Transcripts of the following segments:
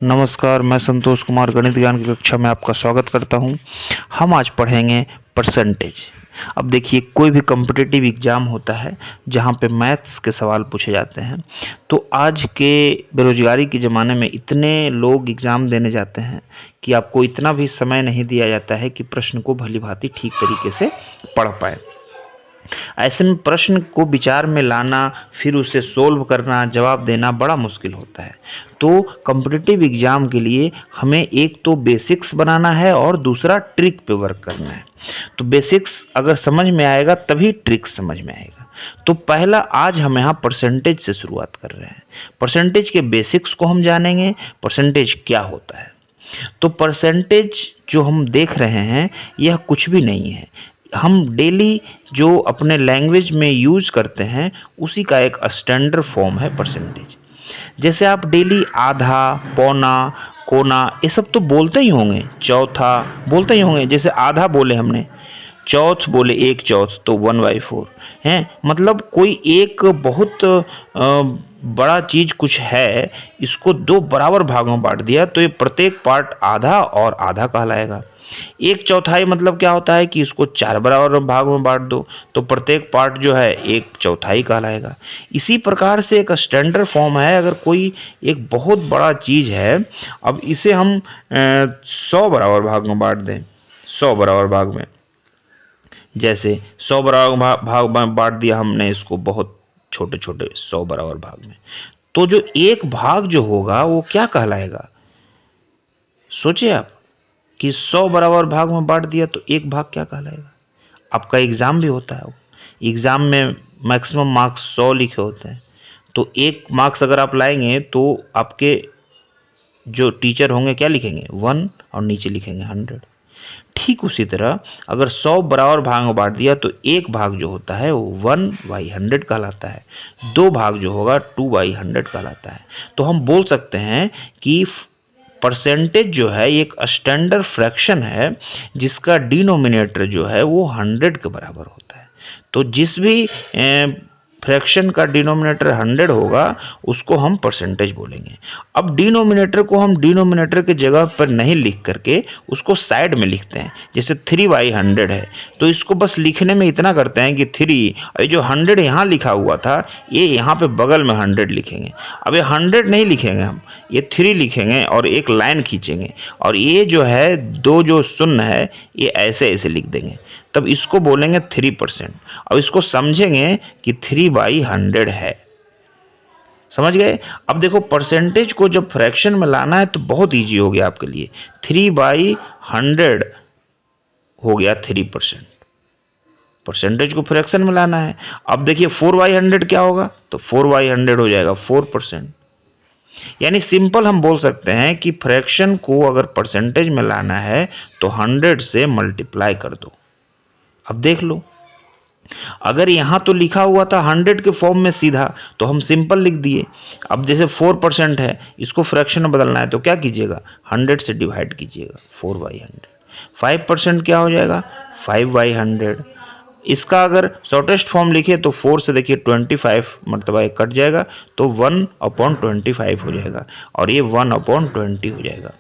नमस्कार, मैं संतोष कुमार गणित ज्ञान की कक्षा में आपका स्वागत करता हूं। हम आज पढ़ेंगे परसेंटेज। अब देखिए, कोई भी कॉम्पिटिटिव एग्ज़ाम होता है जहां पे मैथ्स के सवाल पूछे जाते हैं, तो आज के बेरोजगारी के ज़माने में इतने लोग एग्ज़ाम देने जाते हैं कि आपको इतना भी समय नहीं दिया जाता है कि प्रश्न को भली-भांति ठीक तरीके से पढ़ पाएँ। ऐसे में प्रश्न को विचार में लाना, फिर उसे सोल्व करना, जवाब देना बड़ा मुश्किल होता है। तो कॉम्पिटिटिव एग्ज़ाम के लिए हमें एक तो बेसिक्स बनाना है और दूसरा ट्रिक पे वर्क करना है। तो बेसिक्स अगर समझ में आएगा तभी ट्रिक समझ में आएगा। तो पहला, आज हम यहाँ परसेंटेज से शुरुआत कर रहे हैं। परसेंटेज के बेसिक्स को हम जानेंगे, परसेंटेज क्या होता है। तो परसेंटेज जो हम देख रहे हैं यह कुछ भी नहीं है। हम डेली जो अपने लैंग्वेज में यूज़ करते हैं उसी का एक स्टैंडर्ड फॉर्म है परसेंटेज। जैसे आप डेली आधा, पौना, कोना ये सब तो बोलते ही होंगे, चौथा बोलते ही होंगे। जैसे आधा बोले हमने, चौथ बोले, एक चौथ तो 1/4 हैं। मतलब कोई एक बहुत बड़ा चीज़ कुछ है, इसको दो बराबर भागों में बांट दिया तो ये प्रत्येक पार्ट आधा और आधा कहलाएगा। एक चौथाई मतलब क्या होता है कि इसको चार बराबर भाग में बांट दो तो प्रत्येक पार्ट जो है एक चौथाई कहलाएगा। इसी प्रकार से एक स्टैंडर्ड फॉर्म है। अगर कोई एक बहुत बड़ा चीज़ है, अब इसे हम 100 बराबर भाग में बांट दें, 100 बराबर भाग में, जैसे 100 बराबर भाग में बांट दिया हमने इसको बहुत छोटे छोटे 100 बराबर भाग में, तो जो एक भाग जो होगा वो क्या कहलाएगा? सोचिए आप कि 100 बराबर भाग में बांट दिया तो एक भाग क्या कहलाएगा। आपका एग्ज़ाम भी होता है, एग्ज़ाम में मैक्सिमम मार्क्स 100 लिखे होते हैं, तो एक मार्क्स अगर आप लाएंगे तो आपके जो टीचर होंगे क्या लिखेंगे? 1 और नीचे लिखेंगे 100। ठीक उसी तरह अगर 100 बराबर भाग में बांट दिया तो एक भाग जो होता है वो 1/100 कहलाता है, दो भाग जो होगा 2/100 कहलाता है। तो हम बोल सकते हैं कि परसेंटेज जो है एक स्टैंडर्ड फ्रैक्शन है जिसका डिनोमिनेटर जो है वो 100 के बराबर होता है। तो जिस भी फ्रैक्शन का डिनोमिनेटर 100 होगा उसको हम परसेंटेज बोलेंगे। अब डिनोमिनेटर को हम डिनोमिनेटर के जगह पर नहीं लिख करके उसको साइड में लिखते हैं। जैसे 3/100 है तो इसको बस लिखने में इतना करते हैं कि 3, ये जो 100 यहाँ लिखा हुआ था ये यहाँ पे बगल में 100 लिखेंगे। अब ये 100 नहीं लिखेंगे हम, ये 3 लिखेंगे और एक लाइन खींचेंगे और ये जो है दो जो शून्य है ये ऐसे ऐसे लिख देंगे, तब इसको बोलेंगे 3%। अब इसको समझेंगे कि 3/100 है। समझ गए? अब देखो, परसेंटेज को जब फ्रैक्शन में लाना है तो बहुत इजी हो गया आपके लिए। 3/100 हो गया 3%। परसेंटेज को फ्रैक्शन में लाना है। अब देखिए 4/100 क्या होगा, तो 4/100 हो जाएगा 4%। यानी सिंपल हम बोल सकते हैं कि फ्रैक्शन को अगर परसेंटेज में लाना है तो 100 से मल्टीप्लाई कर दो। अब देख लो, अगर यहाँ तो लिखा हुआ था 100 के फॉर्म में सीधा तो हम सिंपल लिख दिए। अब जैसे 4% है, इसको फ्रैक्शन में बदलना है तो क्या कीजिएगा? 100 से डिवाइड कीजिएगा 4/100। 5% क्या हो जाएगा? 5/100। इसका अगर शॉर्टेस्ट फॉर्म लिखे तो 4 से देखिए 25 मरतबा एक कट जाएगा तो 1/25 हो जाएगा और ये 1/20 हो जाएगा।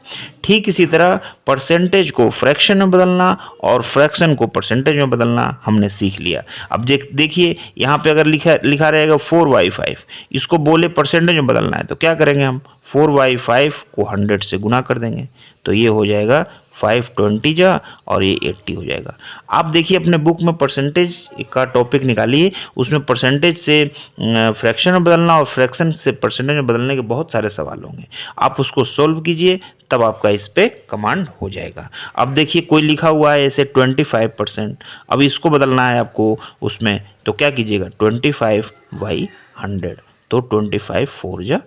ठीक इसी तरह परसेंटेज को फ्रैक्शन में बदलना और फ्रैक्शन को परसेंटेज में बदलना हमने सीख लिया। अब देखिए यहाँ पे अगर लिखा रहेगा 4/5, इसको बोले परसेंटेज में बदलना है तो क्या करेंगे हम? 4/5 को 100 से गुना कर देंगे तो ये हो जाएगा 520 जा और ये 80 हो जाएगा। आप देखिए अपने बुक में परसेंटेज का टॉपिक निकालिए, उसमें परसेंटेज से फ्रैक्शन में बदलना और फ्रैक्शन से परसेंटेज में बदलने के बहुत सारे सवाल होंगे। आप उसको सोल्व कीजिए तब आपका इस पे कमांड हो जाएगा। अब देखिए कोई लिखा हुआ है ऐसे 25%, अब इसको बदलना है आपको उसमें तो क्या कीजिएगा? 25/100 तो 25 4 जा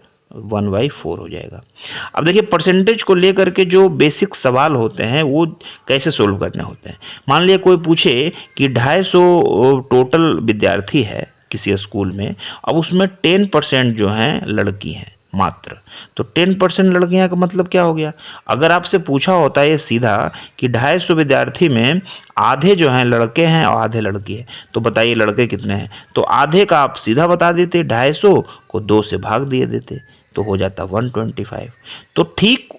1/4 हो जाएगा। अब देखिए परसेंटेज को लेकर के जो बेसिक सवाल होते हैं वो कैसे सोल्व करने होते हैं। मान लिया कोई पूछे कि 250 टोटल विद्यार्थी है किसी स्कूल में, अब उसमें 10% जो हैं लड़की हैं मात्र, तो 10% लड़कियां का मतलब क्या हो गया? अगर आपसे पूछा होता है ये सीधा कि 250 विद्यार्थी में आधे जो हैं लड़के हैं और आधे लड़की है, तो बताइए लड़के कितने हैं? तो आधे का आप सीधा बता देते, 250 को 2 से भाग दिए देते, तो हो जाता 125। तो ठीक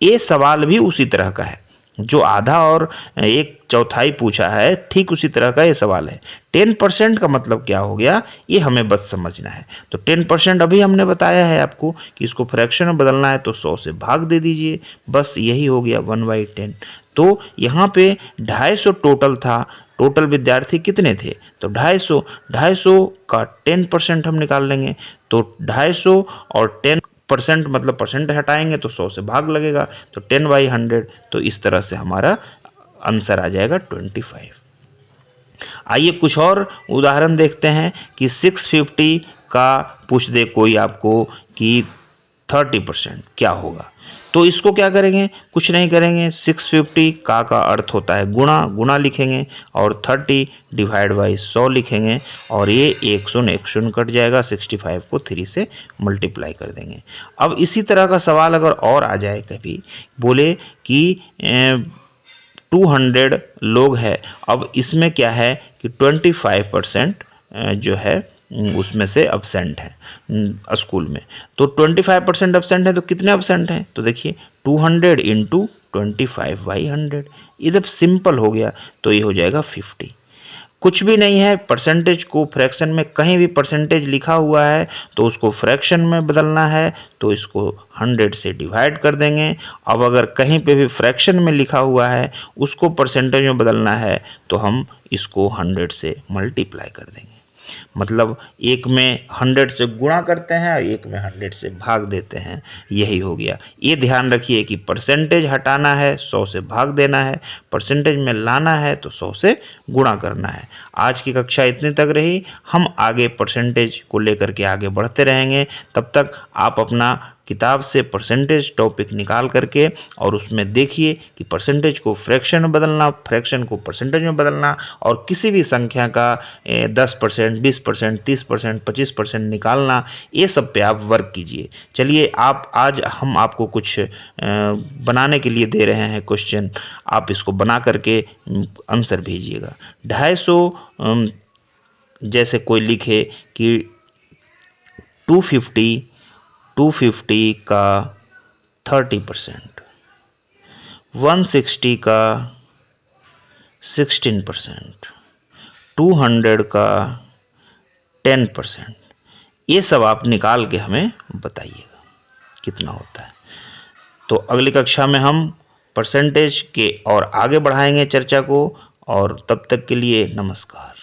ये सवाल भी उसी तरह का है, जो आधा और एक चौथाई पूछा है ठीक उसी तरह का ये सवाल है। 10% का मतलब क्या हो गया, ये हमें बस समझना है। तो 10% अभी हमने बताया है आपको कि इसको फ्रैक्शन में बदलना है तो 100 से भाग दे दीजिए, बस यही हो गया 1/10। तो यहाँ पे 250 टोटल था, टोटल विद्यार्थी कितने थे, तो 250, 250 का 10% हम निकाल लेंगे, तो 250 और 10% मतलब परसेंट हटाएंगे तो 100 से भाग लगेगा, तो 10/100। तो इस तरह से हमारा आंसर आ जाएगा 25। आइए कुछ और उदाहरण देखते हैं कि 650 का पूछ दे कोई आपको कि 30% क्या होगा। तो इसको क्या करेंगे, कुछ नहीं करेंगे, 650 का अर्थ होता है गुणा, गुणा लिखेंगे और 30 डिवाइड बाई 100 लिखेंगे और ये एक शून्य कट जाएगा, 65 को 3 से मल्टीप्लाई कर देंगे। अब इसी तरह का सवाल अगर और आ जाए कभी, बोले कि 200 लोग हैं, अब इसमें क्या है कि 25% जो है उसमें से अब्सेंट है स्कूल में, तो 25% अब्सेंट है तो कितने अब्सेंट हैं, तो देखिए 200 इंटू 25/100, ये जब सिंपल हो गया तो ये हो जाएगा 50। कुछ भी नहीं है, परसेंटेज को फ्रैक्शन में कहीं भी परसेंटेज लिखा हुआ है तो उसको फ्रैक्शन में बदलना है तो इसको 100 से डिवाइड कर देंगे। अब अगर कहीं पे भी फ्रैक्शन में लिखा हुआ है उसको परसेंटेज में बदलना है तो हम इसको 100 से मल्टीप्लाई कर देंगे। मतलब एक में 100 से गुणा करते हैं और एक में 100 से भाग देते हैं, यही हो गया। ये ध्यान रखिए कि परसेंटेज हटाना है 100 से भाग देना है, परसेंटेज में लाना है तो 100 से गुणा करना है। आज की कक्षा इतने तक रही, हम आगे परसेंटेज को लेकर के आगे बढ़ते रहेंगे। तब तक आप अपना किताब से परसेंटेज टॉपिक निकाल करके और उसमें देखिए कि परसेंटेज को फ्रैक्शन में बदलना, फ्रैक्शन को परसेंटेज में बदलना और किसी भी संख्या का 10%, 20%, 30%, 25% निकालना, ये सब पे आप वर्क कीजिए। चलिए आज हम आपको कुछ बनाने के लिए दे रहे हैं क्वेश्चन, आप इसको बना करके आंसर भेजिएगा। 250 जैसे कोई लिखे कि 250 का 30%, 160 का 16%, 200 का 10%, ये सब आप निकाल के हमें बताइएगा कितना होता है। तो अगली कक्षा में हम परसेंटेज के और आगे बढ़ाएंगे चर्चा को, और तब तक के लिए नमस्कार।